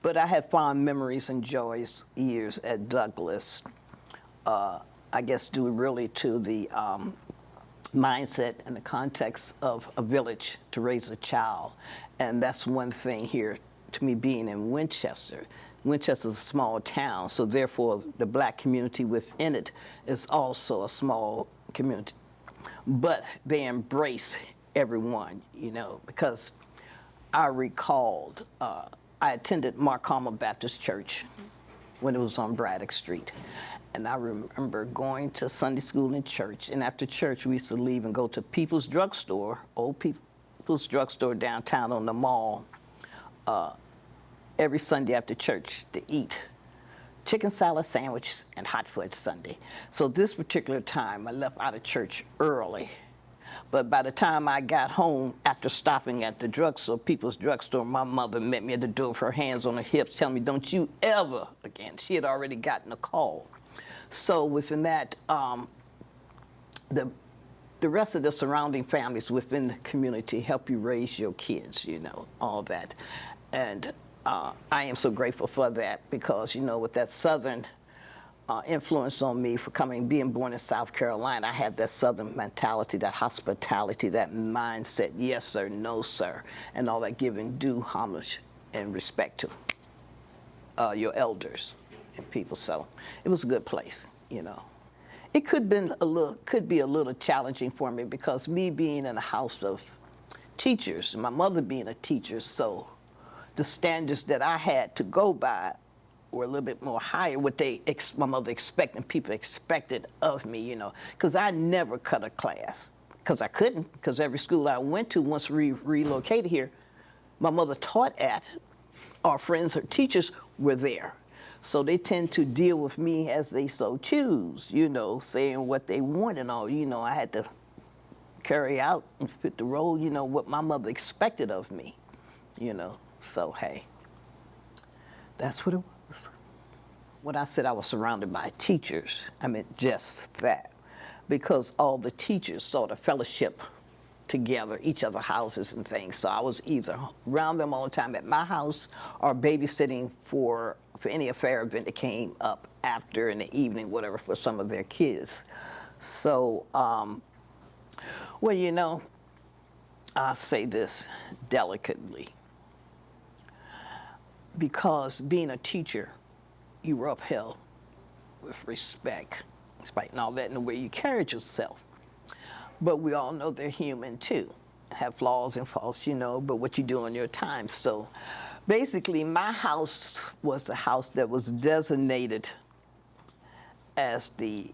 But I had fond memories and joyous years at Douglas. I guess due really to the mindset and the context of a village to raise a child. And that's one thing here to me being in Winchester. Winchester's a small town, so therefore the black community within it is also a small community. But they embrace everyone, because I recalled, I attended Mark Carmel Baptist Church when it was on Braddock Street. And I remember going to Sunday school and church, and after church we used to leave and go to People's Drugstore, old People's Drugstore downtown on the mall, every Sunday after church to eat chicken salad sandwich and hot fudge sundae. So this particular time I left out of church early. But by the time I got home, after stopping at the drugstore, People's Drugstore, my mother met me at the door with her hands on her hips, telling me, "Don't you ever again." She had already gotten a call. So within that, the rest of the surrounding families within the community help you raise your kids, all that. And I am so grateful for that because, with that Southern influence on me for being born in South Carolina, I had that Southern mentality, that hospitality, that mindset, yes sir, no sir, and all that giving due homage and respect to your elders and people. So it was a good place, It could be a little challenging for me because me being in a house of teachers, my mother being a teacher, so the standards that I had to go by were a little bit more higher, what my mother expected and people expected of me, because I never cut a class, because I couldn't, because every school I went to once we relocated here, my mother taught at, our friends, her teachers were there. So they tend to deal with me as they so choose, saying what they want and all, I had to carry out and fit the role, what my mother expected of me, So, hey, that's what it was. When I said I was surrounded by teachers, I meant just that. Because all the teachers sort of fellowship together, each other's houses and things. So I was either around them all the time at my house or babysitting for any affair event that came up after in the evening, whatever, for some of their kids. So, well, I'll say this delicately. Because being a teacher, you were upheld with respect, despite all that, and the way you carried yourself. But we all know they're human too, have flaws and faults, but what you do in your time. So basically, my house was the house that was designated as the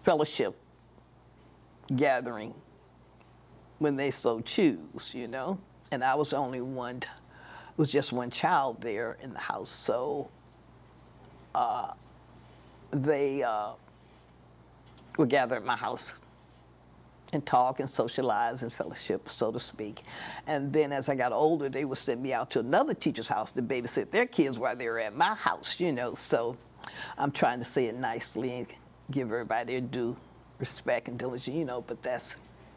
fellowship gathering when they so choose, and I was only one, it was just one child there in the house, so they would gather at my house and talk and socialize and fellowship, so to speak. And then as I got older, they would send me out to another teacher's house to babysit their kids while they were at my house, so I'm trying to say it nicely and give everybody their due respect and diligence, but that's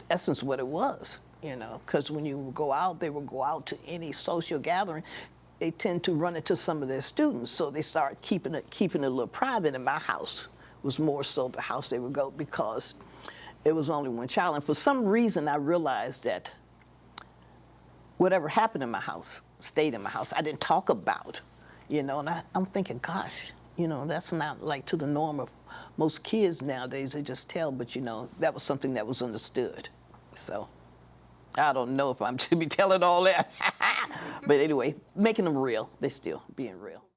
essence what it was, because when you go out, they will go out to any social gathering, they tend to run into some of their students, so they start keeping it a little private. And my house was more so the house they would go because it was only one child. And for some reason, I realized that whatever happened in my house stayed in my house. I didn't talk about, and I'm thinking, gosh, that's not like to the norm of most kids nowadays. They just tell, but that was something that was understood. So I don't know if I'm to be telling all that. But anyway, making them real. They still being real.